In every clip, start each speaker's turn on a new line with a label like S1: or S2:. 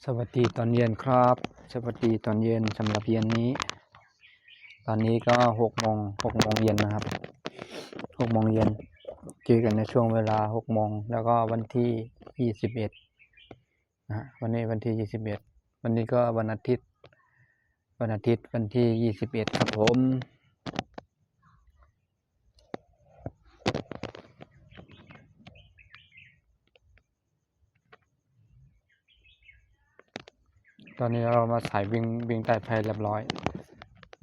S1: สวัสดีตอนเย็นครับสวัสดีตอนเย็นสำหรับเย็นนี้ตอนนี้ก็6 โมงเย็นนะครับ6 โมงเย็นเจอกันในช่วงเวลา6 โมงแล้วก็วันที่21นะวันนี้วันที่21วันนี้ก็วันอาทิตย์วันที่21ครับผมตอนนี้เรามาสายวิ่งใต้ไฟเรียบร้อย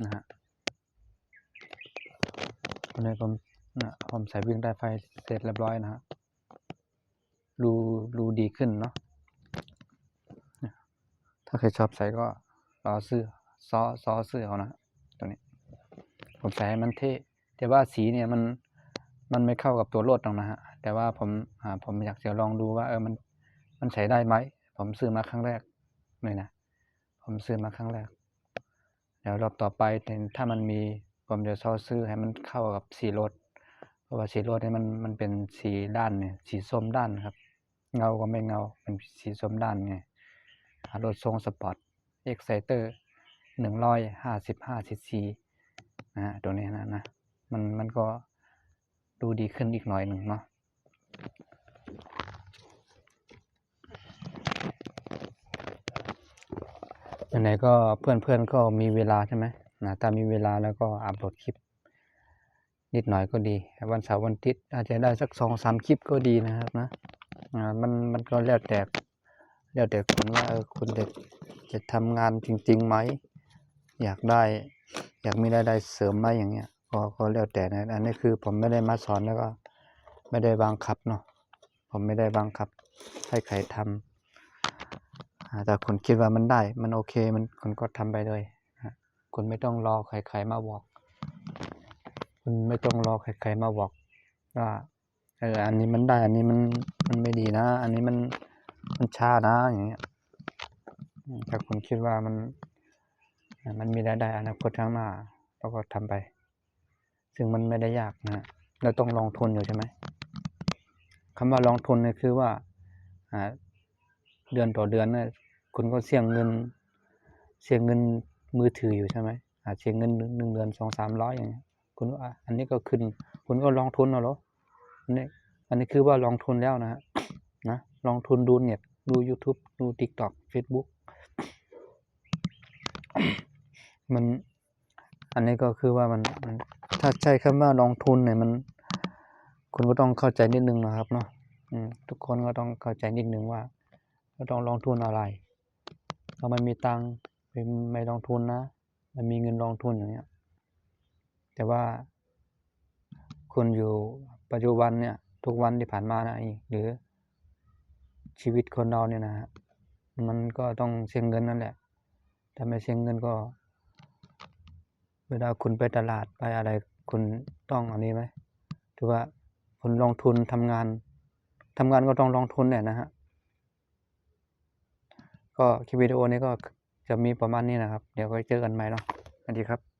S1: นะฮะวันนี้ผมสายวิ่งใต้ไฟเสร็จเรียบร้อยนะฮะรูดีขึ้นเนาะถ้าใครชอบใส่ก็รอซื้อซื้อเอานะตัวนี้ผมใส่ให้มันเท่แต่ว่าสีเนี่ยมันไม่เข้ากับตัวรถหรอกนะฮะแต่ว่าผมอยากจะลองดูว่ามันใช้ได้ไหมผมซื้อมาครั้งแรกเลยนะผมซื้อมาครั้งแรกเดี๋ยวรอบต่อไปถ้ามันมีผมจะซื้อให้มันเข้ากับสีรถเพราะว่าสีรถเนี่ยมันเป็นสีด้านเนี่ยสีส้มด้านครับเงาก็ไม่เงาเป็นสีส้มด้านไงรถทรงสปอร์ตExciter 155 cc ตัวนี้นะมันก็ดูดีขึ้นอีกหน่อยหนึ่งเนาะไหนก็เพื่อนก็มีเวลาใช่ไหมถ้ามีเวลาแล้วก็อัปโหลดคลิปนิดหน่อยก็ดีวันเสาร์วันอาทิตย์อาจจะได้สัก2-3 คลิปก็ดีนะครับนะมันก็แล้วแต่คุณว่าคุณจะทำงานจริงๆไหมอยากมีรายได้เสริมไหมอย่างเงี้ยก็แล้วแต่นะอันนี้คือผมไม่ได้มาสอนแล้วก็ไม่ได้บังคับเนาะผมไม่ได้บังคับให้ใครทำแต่คุณคิดว่ามันได้มันโอเคคุณก็ทำไปเลยคุณไม่ต้องรอใครมาบอกคุณไม่ต้องรอใครมาบอกว่าอันนี้มันได้อันนี้มันไม่ดีนะอันนี้มันช้านะอย่างเงี้ยถ้าคุณคิดว่ามันมีรายได้อนาคตข้างหน้าเราก็ทำไปซึ่งมันไม่ได้ยากนะเราต้องลงทุนอยู่ใช่ไหมคำว่าลงทุนเนี่ยคือว่าเดือนต่อเดือนเนี่ยคุณก็เสี่ยงเงินมือถืออยู่ใช่ไหมเสี่ยงเงิน1 เดือน 200-300อย่างเงี้ยคุณว่าอันนี้ก็ขึ้นคุณก็ลงทุนเอาเหรออันนี้คือว่าลงทุนแล้วนะลงทุนดูเน็ตดู YouTube ดู TikTok Facebook อันนี้ก็คือว่ามันถ้าใช้คำว่าลงทุนเนี่ยคุณก็ต้องเข้าใจนิดนึงนะครับเนาะทุกคนก็ต้องเข้าใจนิดนึงว่าเราต้องลงทุนอะไรเราไม่มีตังค์ไม่ลงทุนนะไม่มีเงินลงทุนอย่างเงี้ยแต่ว่าคุณอยู่ปัจจุบันเนี่ยทุกวันที่ผ่านมานะหรือชีวิตคนเราเนี่ยนะฮะมันก็ต้องเสี่ยงเงินนั่นแหละถ้าไม่เสี่ยงเงินก็เวลาคุณไปตลาดไปอะไรคุณต้องอันนี้ไหมถือว่าคุณลงทุนทำงานก็ต้องลงทุนเนี่ยนะฮะก็คลิปวิดีโอนี้ก็จะมีประมาณนี้นะครับเดี๋ยวไว้เจอกันใหม่เนาะสวัสดีครับ